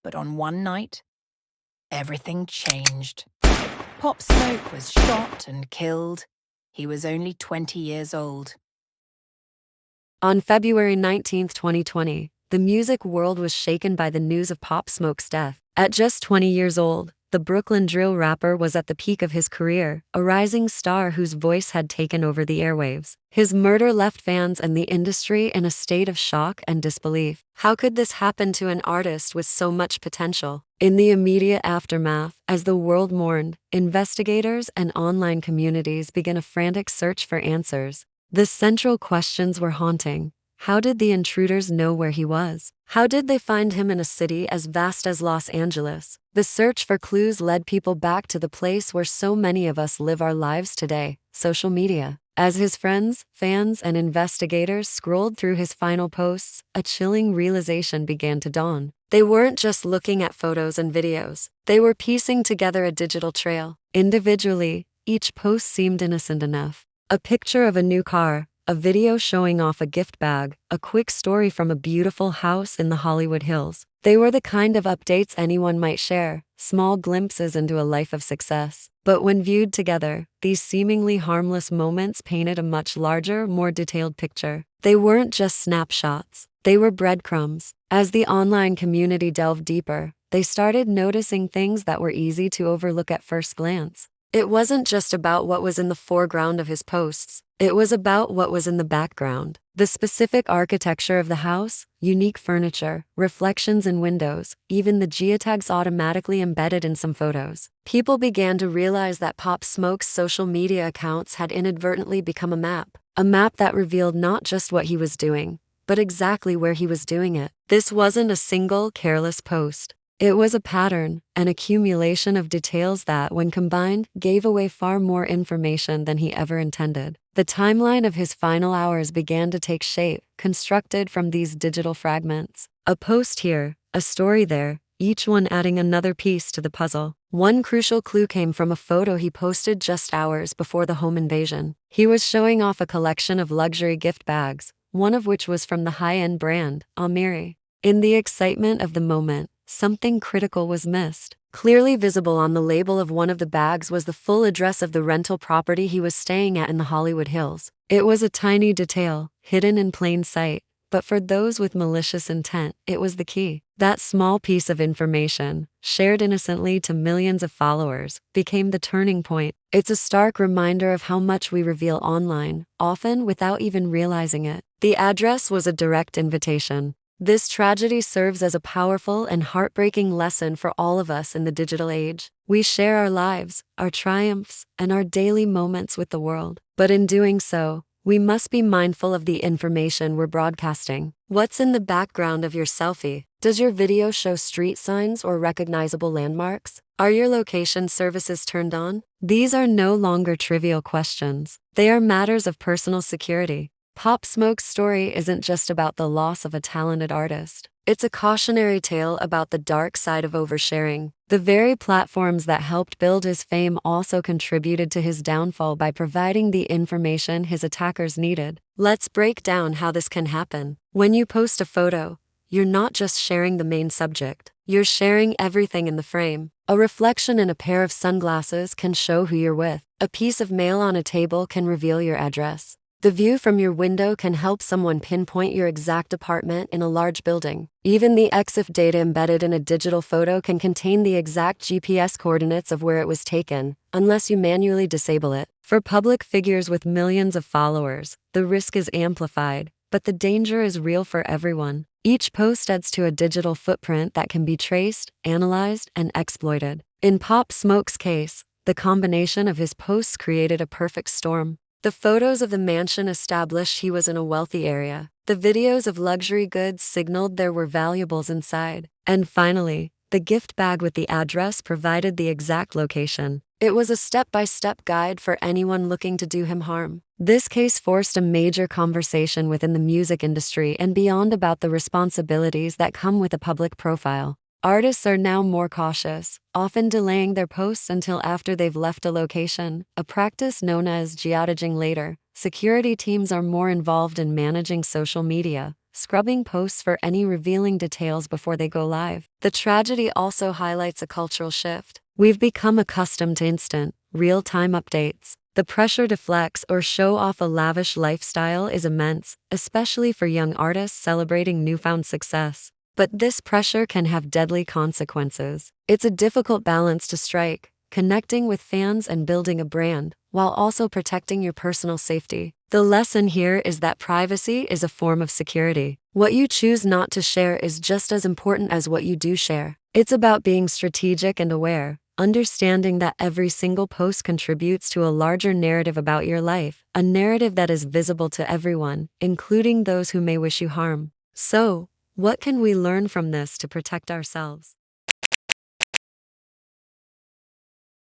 But on one night, everything changed. Pop Smoke was shot and killed. He was only 20 years old. On February 19, 2020, the music world was shaken by the news of Pop Smoke's death. At just 20 years old, the Brooklyn drill rapper was at the peak of his career, a rising star whose voice had taken over the airwaves. His murder left fans and the industry in a state of shock and disbelief. How could this happen to an artist with so much potential? In the immediate aftermath, as the world mourned, investigators and online communities began a frantic search for answers. The central questions were haunting. How did the intruders know where he was? How did they find him in a city as vast as Los Angeles? The search for clues led people back to the place where so many of us live our lives today, social media. As his friends, fans, and investigators scrolled through his final posts, a chilling realization began to dawn. They weren't just looking at photos and videos. They were piecing together a digital trail. Individually, each post seemed innocent enough. A picture of a new car, a video showing off a gift bag, a quick story from a beautiful house in the Hollywood Hills. They were the kind of updates anyone might share, small glimpses into a life of success. But when viewed together, these seemingly harmless moments painted a much larger, more detailed picture. They weren't just snapshots. They were breadcrumbs. As the online community delved deeper, they started noticing things that were easy to overlook at first glance. It wasn't just about what was in the foreground of his posts. It was about what was in the background. The specific architecture of the house, unique furniture, reflections in windows, even the geotags automatically embedded in some photos. People began to realize that Pop Smoke's social media accounts had inadvertently become a map that revealed not just what he was doing, but exactly where he was doing it. This wasn't a single, careless post. It was a pattern, an accumulation of details that, when combined, gave away far more information than he ever intended. The timeline of his final hours began to take shape, constructed from these digital fragments. A post here, a story there, each one adding another piece to the puzzle. One crucial clue came from a photo he posted just hours before the home invasion. He was showing off a collection of luxury gift bags, one of which was from the high-end brand, Amiri. In the excitement of the moment, something critical was missed. Clearly visible on the label of one of the bags was the full address of the rental property he was staying at in the Hollywood Hills. It was a tiny detail, hidden in plain sight, but for those with malicious intent, it was the key. That small piece of information, shared innocently to millions of followers, became the turning point. It's a stark reminder of how much we reveal online, often without even realizing it. The address was a direct invitation. This tragedy serves as a powerful and heartbreaking lesson for all of us in the digital age. We share our lives, our triumphs, and our daily moments with the world. But in doing so, we must be mindful of the information we're broadcasting. What's in the background of your selfie? Does your video show street signs or recognizable landmarks? Are your location services turned on? These are no longer trivial questions. They are matters of personal security. Pop Smoke's story isn't just about the loss of a talented artist. It's a cautionary tale about the dark side of oversharing. The very platforms that helped build his fame also contributed to his downfall by providing the information his attackers needed. Let's break down how this can happen. When you post a photo, you're not just sharing the main subject. You're sharing everything in the frame. A reflection in a pair of sunglasses can show who you're with. A piece of mail on a table can reveal your address. The view from your window can help someone pinpoint your exact apartment in a large building. Even the EXIF data embedded in a digital photo can contain the exact GPS coordinates of where it was taken, unless you manually disable it. For public figures with millions of followers, the risk is amplified, but the danger is real for everyone. Each post adds to a digital footprint that can be traced, analyzed, and exploited. In Pop Smoke's case, the combination of his posts created a perfect storm. The photos of the mansion established he was in a wealthy area. The videos of luxury goods signaled there were valuables inside. And finally, the gift bag with the address provided the exact location. It was a step-by-step guide for anyone looking to do him harm. This case forced a major conversation within the music industry and beyond about the responsibilities that come with a public profile. Artists are now more cautious, often delaying their posts until after they've left a location, a practice known as geotagging later. Security teams are more involved in managing social media, scrubbing posts for any revealing details before they go live. The tragedy also highlights a cultural shift. We've become accustomed to instant, real-time updates. The pressure to flex or show off a lavish lifestyle is immense, especially for young artists celebrating newfound success. But this pressure can have deadly consequences. It's a difficult balance to strike, connecting with fans and building a brand, while also protecting your personal safety. The lesson here is that privacy is a form of security. What you choose not to share is just as important as what you do share. It's about being strategic and aware, understanding that every single post contributes to a larger narrative about your life, a narrative that is visible to everyone, including those who may wish you harm. So, what can we learn from this to protect ourselves?